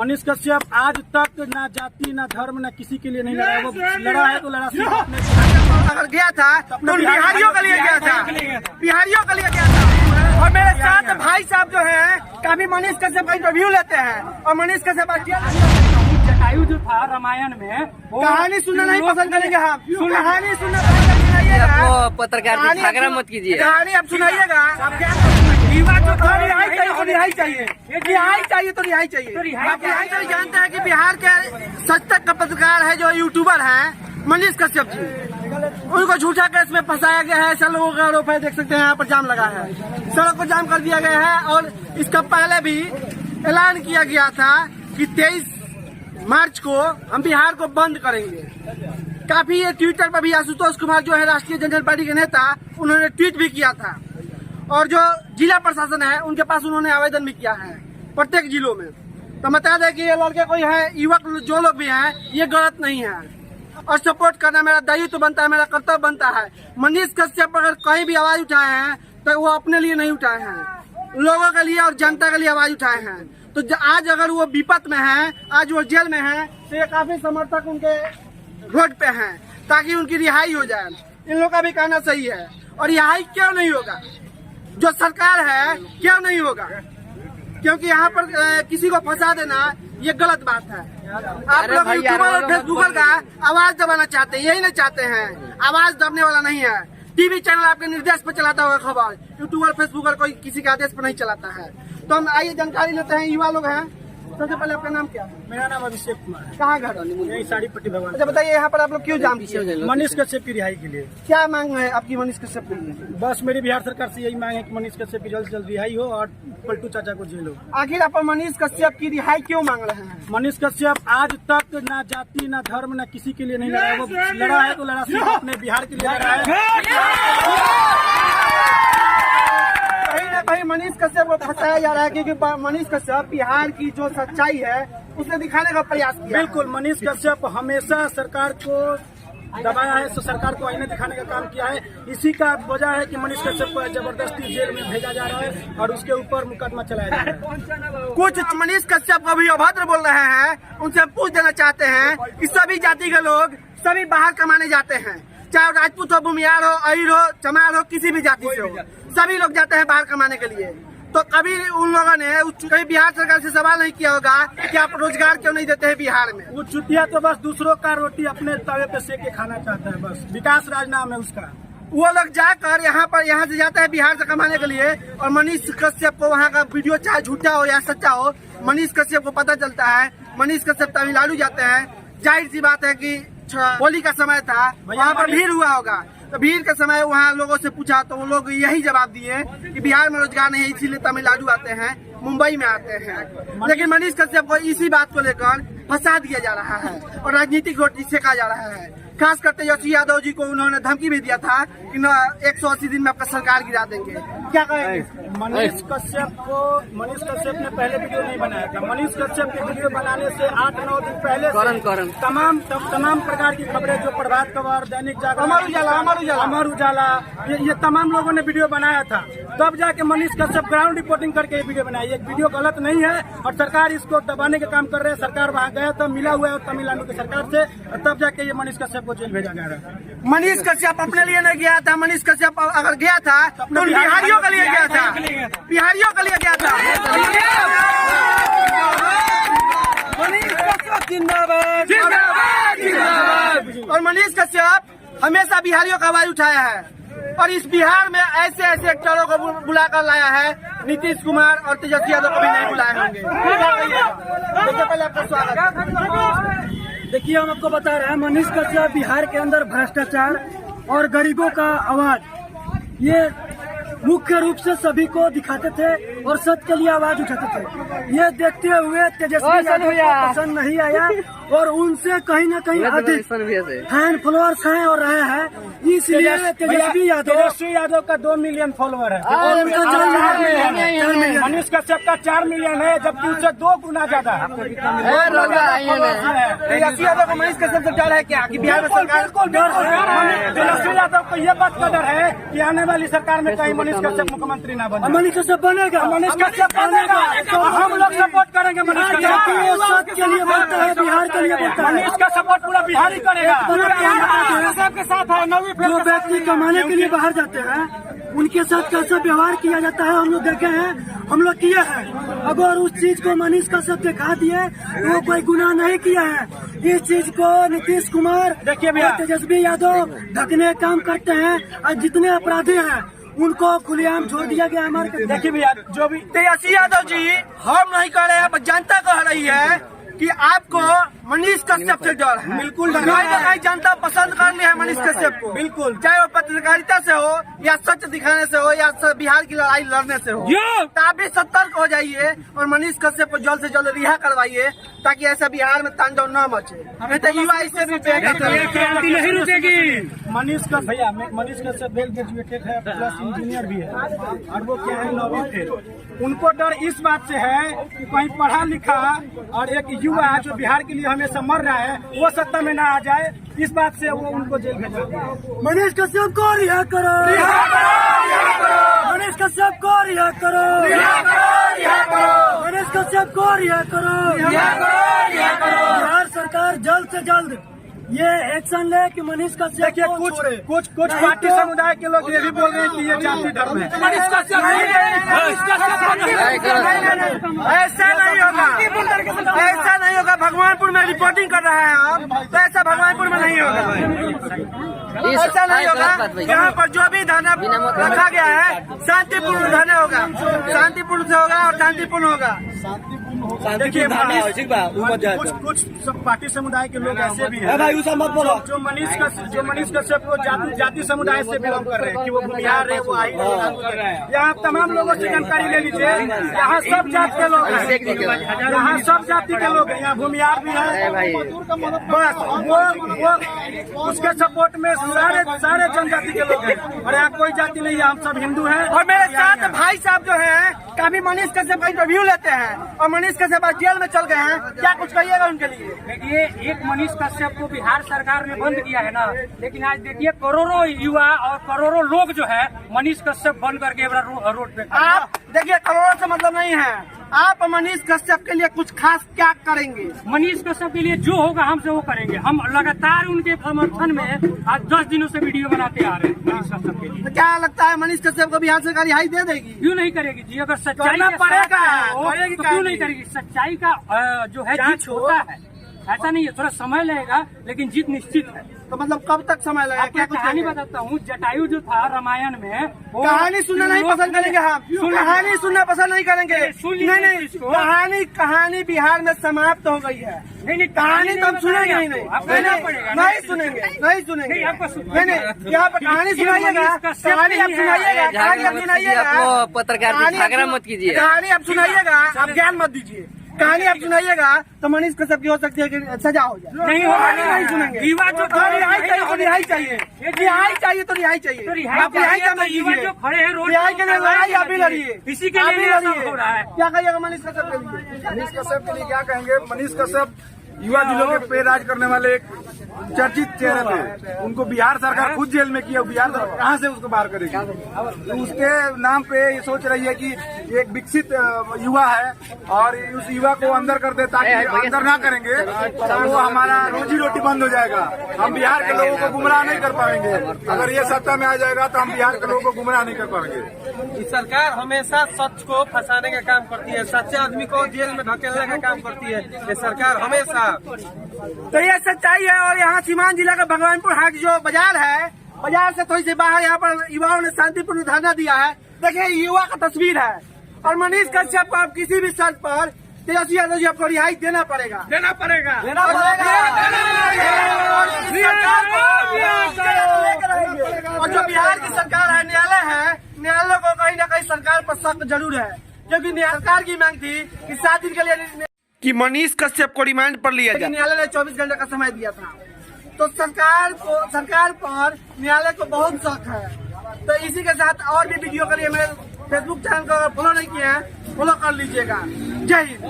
मनीष कश्यप आज तक ना जाति ना धर्म ना किसी के लिए नहीं लड़ा। वो लड़ा है तो लड़ा सिर्फ अपने। अगर गया था तो बिहारियों के लिए गया था, बिहारियों के लिए गया था। और मेरे साथ भाई साहब जो है काफी मनीष कश्यप का इंटरव्यू लेते हैं और मनीष कश्यप जटायु जो था रामायण में कहानी सुनना नहीं पसंद करेंगे हम। कहानी सुनना पत्रकार की झगड़ा मत कीजिए। कहानी आप सुनाइएगा। युवा जो रिहाई चाहिए तो रिहाई चाहिए, रिहाई चाहिए तो रिहाई चाहिए। आप रिहाई चाहिए। जानते हैं कि बिहार के सच तक का पत्रकार है जो यूट्यूबर हैं मनीष कश्यप जी, उनको झूठा केस में फंसाया गया है। 6 लोगों का आरोप है, देख सकते हैं यहाँ पर जाम लगा है, सड़क को जाम कर दिया गया है। और इसका पहले भी ऐलान किया गया था कि 23 मार्च को हम बिहार को बंद करेंगे। काफी ये ट्विटर पर भी आशुतोष कुमार जो है राष्ट्रीय जनता पार्टी के नेता, उन्होंने ट्वीट भी किया था। और जो जिला प्रशासन है उनके पास उन्होंने आवेदन भी किया है प्रत्येक जिलों में। तो बता दें कि ये लड़के कोई है, युवक जो लोग भी हैं, ये गलत नहीं है और सपोर्ट करना मेरा दायित्व बनता है, मेरा कर्तव्य बनता है। मनीष कश्यप अगर कहीं भी आवाज उठाए हैं तो वो अपने लिए नहीं उठाए हैं, लोगों के लिए और जनता के लिए आवाज उठाए हैं। तो आज अगर वो विपत में है, आज वो जेल में है, तो ये काफी समर्थक उनके रोड पे हैं ताकि उनकी रिहाई हो जाए। इन लोगों का भी कहना सही है। और रिहाई क्यों नहीं होगा, जो सरकार है क्यों नहीं होगा, क्योंकि यहाँ पर किसी को फंसा देना ये गलत बात है। आप लोग यूट्यूबर और फेसबुकर का आवाज दबाना चाहते हैं, यही नहीं चाहते हैं। आवाज दबने वाला नहीं है। टीवी चैनल आपके निर्देश पर चलाता होगा खबर, यूट्यूबर फेसबुकर कोई किसी के आदेश पर नहीं चलाता है। तो हम आइए जानकारी लेते हैं। युवा लोग हैं, सबसे पहले आपका नाम क्या है? मेरा नाम अभिषेक कुमार है। कहाँ घर? यही साड़ी पट्टी भगवान। अच्छा बताइए, यहाँ पर आप लोग क्यों जाम किए? मनीष कश्यप की रिहाई के लिए। क्या मांग है आपकी मनीष कश्यप के लिए? बस मेरी बिहार सरकार से यही मांग है कि मनीष कश्यप की जल्द से जल्द रिहाई हो और पलटू चाचा को जेल हो। आखिर आप मनीष कश्यप की रिहाई क्यों मांग रहे हैं? मनीष कश्यप आज तक ना जाति ना धर्म ना किसी के लिए नहीं लड़ा। वो लड़ा है तो लड़ा सिर्फ अपने बिहार के लिए लड़ा है। कहीं ना कहीं मनीष कश्यप को फंसाया जा रहा है, क्योंकि मनीष कश्यप बिहार की जो सच्चाई है उसे दिखाने का प्रयास किया। बिल्कुल, मनीष कश्यप हमेशा सरकार को दबाया है, सरकार को आईने दिखाने का काम किया है। इसी का वजह है कि मनीष कश्यप को जबरदस्ती जेल में भेजा जा रहा है और उसके ऊपर मुकदमा चलाया जा रहा है। कुछ मनीष कश्यप को भी अभद्र बोल रहे हैं, उनसे पूछ देना चाहते हैं कि सभी जाति के लोग सभी बाहर कमाने जाते हैं, चाहे राजपूत हो, भूमियार हो, अहिर हो, चमार हो, किसी भी जाति से हो, सभी लोग जाते हैं बाहर कमाने के लिए। तो कभी उन लोगों ने कहीं बिहार सरकार से सवाल नहीं किया होगा कि आप रोजगार क्यों नहीं देते हैं बिहार में? वो चुतिया तो बस दूसरों का रोटी अपने तवे पे सेक के खाना चाहता है। बस विकास राज नाम है उसका। वो लोग जाकर यहाँ से जाता है बिहार से कमाने के लिए, और मनीष कश्यप को वहाँ का वीडियो चाहे झूठा हो या सच्चा हो, मनीष कश्यप को पता चलता है। मनीष कश्यप तमिलनाडु जाते हैं, जाहिर सी बात है कि होली का समय था, वहाँ पर भीड़ हुआ होगा। तो भीड़ के समय वहाँ लोगों से पूछा तो वो लोग यही जवाब दिए कि बिहार में रोजगार नहीं है, इसीलिए तमिलनाडु आते हैं, मुंबई में आते हैं। लेकिन मनीष कश्यप को इसी बात को लेकर फंसा दिया जा रहा है और राजनीतिक रोटी सेका जा रहा है। खास कर तेजस्वी यादव जी को उन्होंने धमकी भी दिया था कि 180 दिन में आपका सरकार गिरा देंगे। क्या कहेंगे? मनीष कश्यप ने पहले वीडियो नहीं बनाया था। मनीष कश्यप के वीडियो बनाने से 8-9 दिन पहले तमाम प्रकार की खबरें, जो प्रभात खबर, दैनिक जागरण, अमर उजाला, ये तमाम लोगों ने वीडियो बनाया था। तब जाके मनीष कश्यप ग्राउंड रिपोर्टिंग करके ये वीडियो बनाई। ये वीडियो गलत नहीं है और सरकार इसको दबाने का काम कर रहे हैं। सरकार वहाँ गया था, मिला हुआ है तमिलनाडु की सरकार से, और तब जाके ये मनीष कश्यप को जेल भेजा जा रहा है। मनीष कश्यप अपने लिए नहीं गया था। मनीष कश्यप अगर गया था तो बिहारियों के लिए गया था, बिहारियों के लिए गया था। मनीष कश्यप जिंदाबाद, जिंदाबाद, जिंदाबाद। और मनीष कश्यप हमेशा बिहारियों का आवाज उठाया है और इस बिहार में ऐसे ऐसे एक्टरों को बुलाकर लाया है। नीतीश कुमार और तेजस्वी यादव को भी नहीं बुलाए होंगे। सबसे पहले आपका स्वागत। देखिए, हम आपको बता रहे हैं, मनीष कश्यप बिहार के अंदर भ्रष्टाचार और गरीबों का आवाज, ये मुख्य रूप से सभी को दिखाते थे और सच के लिए आवाज उठाते थे। ये देखते हुए तेजस्वी यादव को पसंद नहीं आया और उनसे कहीं न कहीं अधिक फैन फॉलोअर्स हैं और रहे हैं, इसलिए तेजस्वी यादव का 2 मिलियन फॉलोअर है और उनका 4 मिलियन। मनीष कश्यप का 4 मिलियन है, जबकि उससे 2 गुना ज्यादा है। तेजस्वी यादव को मनीष कश्यप से डर है क्या कि बिहार में सरकार को डर है? तेजस्वी यादव को ये बात का डर है कि आने वाली सरकार में कहीं मनीष कश्यप मुख्यमंत्री ना बने। मनीष कश्यप बनेगा, मनीष कश्यप बनेगा तो हम लोग सपोर्ट करेंगे मनीष कश्यप ये सच के लिए बोलता है, बिहार के लिए बोलता है। मनीष का सपोर्ट पूरा बिहार ही करेगा। सबके साथ है। जो व्यक्ति कमाने के लिए बाहर जाते हैं उनके साथ कैसा व्यवहार किया जाता है हम लोग देखे हैं, हम लोग किए हैं। अगर उस चीज को मनीष कश्यप दिखा दिए तो वो कोई गुनाह नहीं किया है। इस चीज को नीतीश कुमार देखिए और तेजस्वी यादव ढकने काम करते हैं और जितने अपराधी हैं उनको खुलेआम छोड़ दिया गया हमारे। देखिए भैया, जो भी तेजस्वी यादव जी हम नहीं कर रहे हैं, जनता कह रही है कि आपको मनीष कश्यप से डर है। बिल्कुल जनता पसंद कर रही है मनीष कश्यप को, बिल्कुल, चाहे वो पत्रकारिता से हो या सच दिखाने से हो या बिहार की लड़ाई लड़ने से हो। तो आप भी सतर्क हो जाइए और मनीष कश्यप को जल्द से जल्द रिहा करवाइए ताकि ऐसा बिहार में तांडव न मचे। नहीं तो युवा इससे भी क्रांति नहीं रुकेगी। मनीष कश्यप वेल ग्रेजुएटेड है, प्लस इंजीनियर भी है और वो क्या है 9वीं फेल। उनको डर इस बात से है कि कहीं पढ़ा लिखा और एक युवा जो बिहार के लिए हमेशा मर रहा है वो सत्ता में ना आ जाए, इस बात से वो उनको जेल भेजा। मनीष कश्यप को रिहा करो, मनीष कश्यप को रिहा करो, मनीष कश्यप को रिहा करो। बिहार सरकार जल्द से जल्द ये एक्शन ले कि मनीष कश्यप को कुछ पार्टी समुदाय के लोग ये भी बोल रहे हैं कि ये जाति धर्म है। ऐसा नहीं होगा, ऐसा नहीं होगा। भगवानपुर में रिपोर्टिंग कर रहे हैं हम, तो ऐसा भगवानपुर में नहीं होगा, ऐसा नहीं होगा। यहाँ पर जो भी धरना रखा गया है शांतिपूर्ण धरना होगा, शांतिपूर्ण से होगा और शांतिपूर्ण होगा। देखिए कुछ पार्टी समुदाय के लोग ऐसे भी हैं जो मनीष कश्यप को जाति समुदाय से बिलोंग कर रहे हैं कि वो भूमिहार है, वो आई यहाँ तमाम लोगों से जानकारी ले लीजिए। यहाँ सब जाति के लोग हैं, यहाँ सब जाति के लोग हैं, यहाँ भूमिहार भी है। बस वो उसके सपोर्ट में सारे जनजाति के लोग हैं और यहाँ कोई जाति नहीं है, हम सब हिंदू हैं। और मेरे साथ भाई साहब जो है कभी मनीष कश्यप का इंटरव्यू लेते हैं और मनीष कश्यप जेल में चल गए हैं, क्या कुछ कहिएगा उनके लिए? देखिए, एक मनीष कश्यप को बिहार सरकार ने बंद किया है ना, लेकिन आज देखिए करोड़ों युवा और करोड़ों लोग जो है मनीष कश्यप बंद करके रोड पे। आप देखिए, करोड़ों से मतलब नहीं है, आप मनीष कश्यप के लिए कुछ खास क्या करेंगे? मनीष कश्यप के लिए जो होगा हमसे वो करेंगे। हम लगातार उनके समर्थन में आज 10 दिनों से वीडियो बनाते आ रहे हैं मनीष कश्यप के लिए। तो क्या लगता है मनीष कश्यप को बिहार सरकार रिहाई दे देगी? क्यों नहीं करेगी जी? अगर सच्चाई करना पड़ेगा तो क्यों नहीं करेगी? सच्चाई का जो है जीत होता है, ऐसा नहीं है, थोड़ा समय लगेगा लेकिन जीत निश्चित है। तो मतलब कब तक समय लगेगा? क्या कहानी बताता हूँ, जटायु जो था रामायण में, कहानी सुनना नहीं पसंद करेंगे हम, कहानी सुनना पसंद नहीं करेंगे। नहीं, कहानी बिहार में समाप्त हो गई है। नहीं, कहानी तो हम सुनेंगे ही नहीं, नहीं सुनेंगे। नहीं, यहाँ पर कहानी सुनाइएगा, कहानी आप सुनाइएगा, कहानी आप सुनाइएगा, पत्रकार झगड़ा मत कीजिए, कहानी आप सुनाइएगा, आप ज्ञान मत दीजिए। कहानी आप सुनाइएगा तो मनीष कश्यप की हो सकती है कि सजा हो जाए। नहीं होगा, नहीं सुनेंगे। युवा जो रिहाई चाहिए तो रिहाई चाहिए, रिहाई चाहिए तो रिहाई चाहिए। आप रिहाई का मत युवा जो खड़े हैं रोड, रिहाई के लिए लड़ाई आप भी लड़िए, इसी के लिए लड़िए। हो रहा है। क्या कहिएगा मनीष कश्यप के लिए? मनीष कश्यप के लिए क्या कहेंगे? मनीष कश्यप युवा जिलों के पे राज करने वाले एक चर्चित चेहरे थे। उनको बिहार सरकार खुद जेल में किया, बिहार सरकार कहाँ से उसको बाहर करेगी? तो उसके नाम पे ये सोच रही है कि एक विकसित युवा है और उस युवा को अंदर कर दे, ताकि अंदर ना करेंगे तो वो हमारा रोजी रोटी बंद हो जाएगा। हम बिहार के लोगों को गुमराह नहीं कर पाएंगे। अगर ये सत्ता में आ जाएगा तो हम बिहार के लोगों को गुमराह नहीं कर पाएंगे। सरकार हमेशा सच को फंसाने का काम करती है, सच्चे आदमी को जेल में धकेलने का काम करती है ये सरकार हमेशा। तो ये सच्चाई है। और यहाँ सीवान जिला का भगवानपुर हाट जो बाजार है, बाजार से थोड़ी सी बाहर यहाँ पर युवाओं ने शांतिपूर्ण धरना दिया है। देखिए, युवा का तस्वीर है और मनीष कश्यप को आप किसी भी शर्त पर तेजस्वी यादव जी आपको रिहाई देना पड़ेगा। और जो बिहार की सरकार है, न्यायालय है, न्यायालय को कहीं ना कहीं सरकार पर शक जरूर है, क्योंकि सरकार की मांग थी कि 7 दिन के लिए कि मनीष कश्यप को रिमांड पर लिया जाए। न्यायालय ने 24 घंटे का समय दिया था, तो सरकार पर न्यायालय को बहुत शक है। तो इसी के साथ और भी वीडियो के लिए मेरे फेसबुक चैनल को फॉलो नहीं किया है, फॉलो कर लीजिएगा। जय हिंद।